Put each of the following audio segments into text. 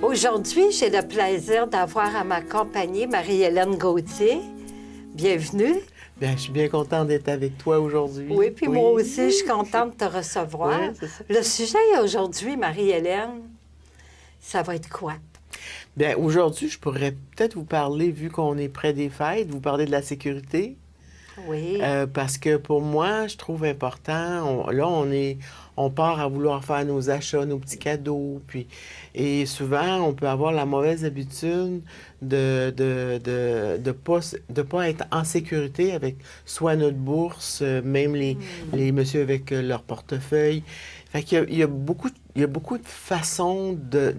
Aujourd'hui, j'ai le plaisir d'avoir à ma compagnie Marie-Hélène Gauthier. Bienvenue. Bien, je suis bien contente d'être avec toi aujourd'hui. Oui, puis moi aussi, je suis contente de te recevoir. Oui, c'est ça. Le sujet aujourd'hui, Marie-Hélène, ça va être quoi? Bien, aujourd'hui, je pourrais peut-être vous parler, vu qu'on est près des fêtes, vous parler de la sécurité. Oui. Parce que pour moi, je trouve important, on part à vouloir faire nos achats, nos petits cadeaux, et souvent, on peut avoir la mauvaise habitude de pas être en sécurité avec soit notre bourse, même les messieurs avec leur portefeuille. Fait qu'il y a, il y a beaucoup de façons de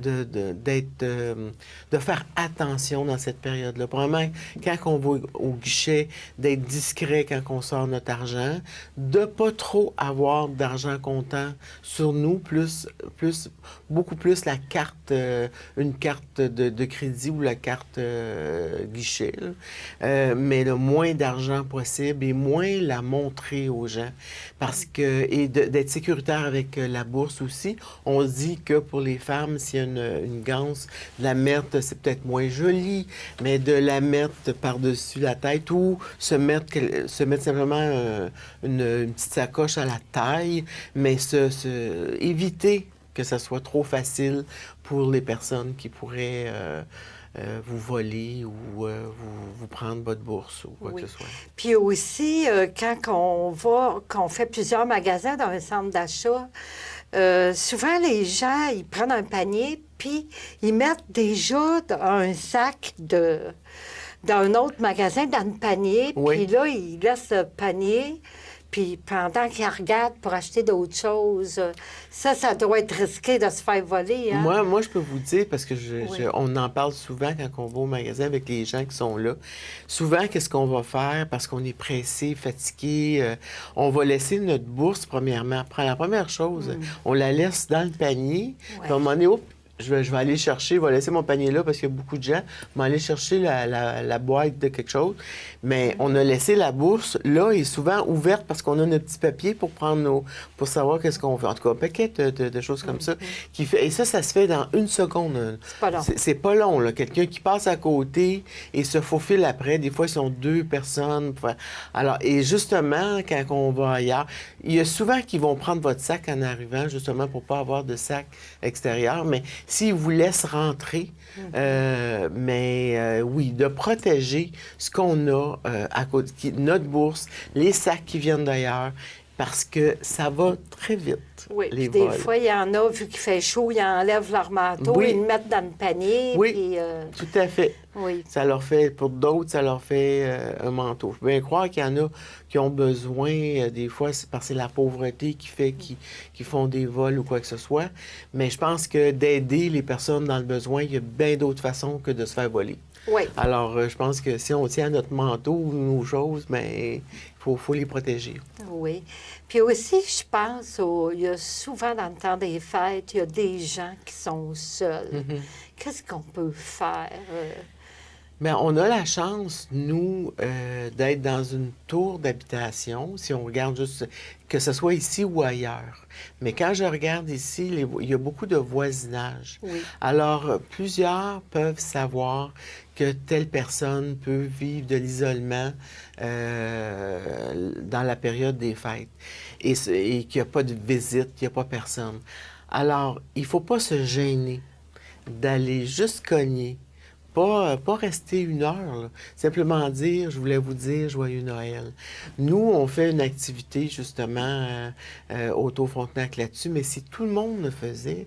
faire attention dans cette période-là. Premièrement, quand on va au guichet, d'être discret quand on sort notre argent, de pas trop avoir d'argent comptant sur nous, beaucoup plus la carte, une carte de crédit ou la carte guichet, là. Mais le moins d'argent possible et moins la montrer aux gens. Et d'être sécuritaire avec la bourse aussi. On dit que pour les femmes, s'il y a une ganse, de la mettre, c'est peut-être moins joli, mais de la mettre par-dessus la tête ou se mettre simplement une petite sacoche à la taille, mais éviter que ça soit trop facile pour les personnes qui pourraient vous voler ou vous prendre votre bourse ou quoi que ce soit. Puis aussi, quand qu'on fait plusieurs magasins dans un centre d'achat, souvent les gens, ils prennent un panier, puis ils mettent déjà un sac d'un autre magasin dans le panier, puis là, ils laissent le panier. Puis pendant qu'ils regardent pour acheter d'autres choses, ça doit être risqué de se faire voler. Hein? Moi, je peux vous dire, parce que on en parle souvent quand on va au magasin avec les gens qui sont là. Souvent, qu'est-ce qu'on va faire parce qu'on est pressé, fatigué? On va laisser notre bourse, premièrement. La première chose, on la laisse dans le panier. Puis à un moment donné, je vais aller chercher, je vais laisser mon panier là parce qu'il y a beaucoup de gens. Je vais aller chercher la boîte de quelque chose. Mais on a laissé la bourse là et souvent ouverte parce qu'on a notre petit papier pour pour savoir qu'est-ce qu'on veut. En tout cas, un paquet de choses comme ça. Et ça se fait dans une seconde. C'est pas long. C'est pas long, là. Quelqu'un qui passe à côté et se faufile après. Des fois, ils sont deux personnes. Alors, et justement, quand on va ailleurs, il y a souvent qui vont prendre votre sac en arrivant, justement, pour pas avoir de sac extérieur. Mais s'ils vous laissent rentrer, oui, de protéger ce qu'on a à côté, notre bourse, les sacs qui viennent d'ailleurs, parce que ça va très vite. Oui, les puis vols. des fois, il y en a, vu qu'il fait chaud, ils enlèvent leur manteau, ils le mettent dans le panier. Oui, puis, tout à fait. Oui. Ça leur fait, pour d'autres, ça leur fait un manteau. Je peux bien croire qu'il y en a qui ont besoin, des fois, c'est parce que c'est la pauvreté qui fait qu'ils font des vols ou quoi que ce soit. Mais je pense que d'aider les personnes dans le besoin, il y a bien d'autres façons que de se faire voler. Oui. Alors, je pense que si on tient à notre manteau ou nos choses, mais il faut les protéger. Oui. Puis aussi, je pense, il y a souvent dans le temps des fêtes, il y a des gens qui sont seuls. Qu'est-ce qu'on peut faire? Bien, on a la chance, nous, d'être dans une tour d'habitation, si on regarde juste, que ce soit ici ou ailleurs. Mais quand je regarde ici, il y a beaucoup de voisinage. Oui. Alors, plusieurs peuvent savoir que telle personne peut vivre de l'isolement dans la période des fêtes et qu'il n'y a pas de visite, qu'il n'y a pas personne. Alors, il ne faut pas se gêner d'aller juste cogner. Pas rester une heure, là. Simplement dire, je voulais vous dire Joyeux Noël. Nous, on fait une activité, justement, au Tour Frontenac là-dessus, mais si tout le monde le faisait,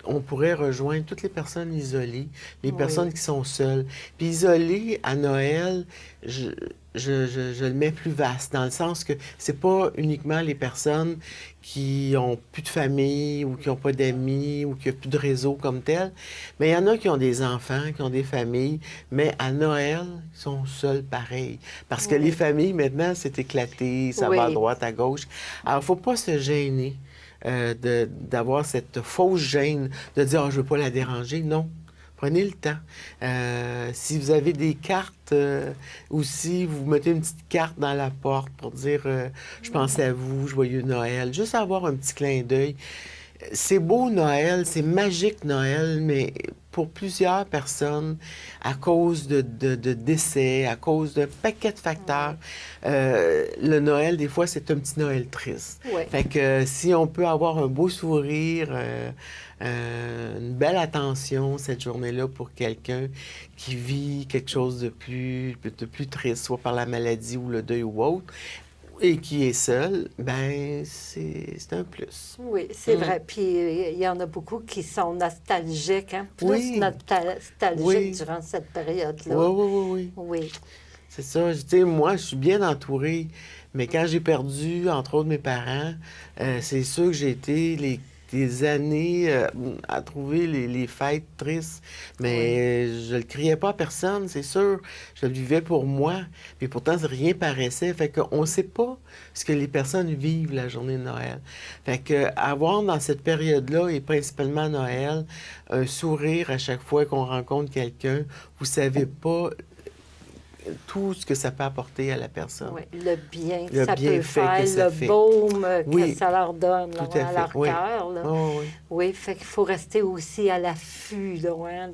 on pourrait rejoindre toutes les personnes isolées, les personnes qui sont seules. Puis isolées, à Noël, je le mets plus vaste, dans le sens que c'est pas uniquement les personnes qui ont plus de famille ou qui n'ont pas d'amis ou qui n'ont plus de réseau comme tel, mais il y en a qui ont des enfants, qui ont des familles, mais à Noël, ils sont seuls pareil. Parce que les familles, maintenant, c'est éclaté, ça va à droite, à gauche. Alors, il ne faut pas se gêner d'avoir cette fausse gêne de dire « je ne veux pas la déranger ». Non. Prenez le temps. Si vous avez des cartes ou si vous mettez une petite carte dans la porte pour dire je pense à vous, joyeux Noël », juste avoir un petit clin d'œil. c'est beau Noël, c'est magique Noël, mais pour plusieurs personnes, à cause de décès, à cause d'un paquet de facteurs, le Noël, des fois, c'est un petit Noël triste. Ouais. Fait que si on peut avoir un beau sourire, une belle attention cette journée-là pour quelqu'un qui vit quelque chose de plus triste, soit par la maladie ou le deuil ou autre, et qui est seul, ben c'est un plus. Oui, c'est vrai. Puis il y en a beaucoup qui sont nostalgiques, hein? Plus Oui. nostalgiques Oui. durant cette période-là. Oui, oui, oui, oui. Oui. C'est ça. Tu sais, moi, je suis bien entourée, mais quand j'ai perdu, entre autres, mes parents, c'est sûr que j'ai été des années à trouver les fêtes tristes, mais je le criais pas à personne, c'est sûr. Je le vivais pour moi, puis pourtant, rien paraissait. Fait qu'on ne sait pas ce que les personnes vivent la journée de Noël. Fait que avoir dans cette période-là, et principalement Noël, un sourire à chaque fois qu'on rencontre quelqu'un, vous savez pas tout ce que ça peut apporter à la personne. Oui, le bien que Le ça peut bienfait faire, que ça le fait. baume Oui. que ça leur donne là, Tout à à fait, leur oui. cœur. Là. Oh, oui. Oui, fait qu'il faut rester aussi à l'affût là, hein,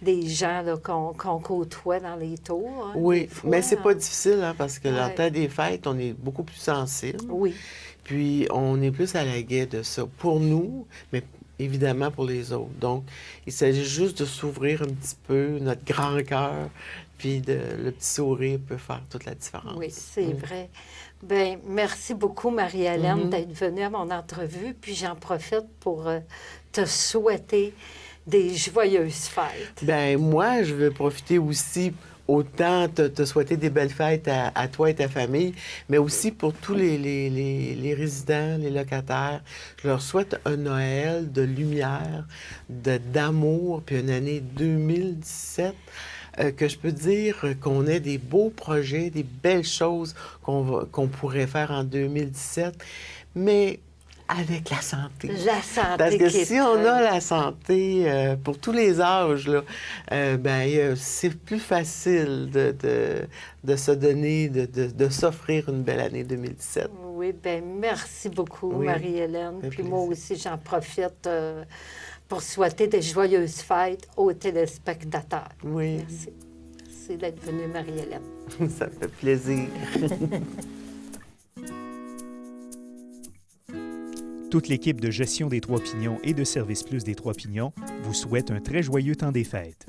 des gens là, qu'on côtoie dans les tours. Hein, Oui, des fois, mais c'est pas hein. difficile, hein, parce que dans le Ouais. temps des fêtes, on est beaucoup plus sensible. Oui, Puis on est plus à la guet de ça. Pour nous, mais évidemment pour les autres. Donc, il s'agit juste de s'ouvrir un petit peu notre grand cœur, puis le petit sourire peut faire toute la différence. oui, c'est vrai. Bien, merci beaucoup, Marie-Hélène, d'être venue à mon entrevue. Puis j'en profite pour te souhaiter des joyeuses fêtes. Ben moi, je veux profiter aussi, autant te souhaiter des belles fêtes à toi et ta famille, mais aussi pour tous les résidents, les locataires. Je leur souhaite un Noël de lumière, d'amour, puis une année 2017 que je peux dire qu'on ait des beaux projets, des belles choses qu'on pourrait faire en 2017, mais avec la santé. La santé. Parce que qui est si on très- a la santé pour tous les âges, là, c'est plus facile de se donner, de s'offrir une belle année 2017. Oui, bien, merci beaucoup, Oui, Marie-Hélène. ça fait Puis moi plaisir. aussi, j'en profite pour souhaiter des joyeuses fêtes aux téléspectateurs. Oui, Merci. Merci d'être venue, Marie-Hélène. ça fait plaisir. Toute l'équipe de gestion des Trois Pignons et de Service Plus des Trois Pignons vous souhaite un très joyeux temps des fêtes.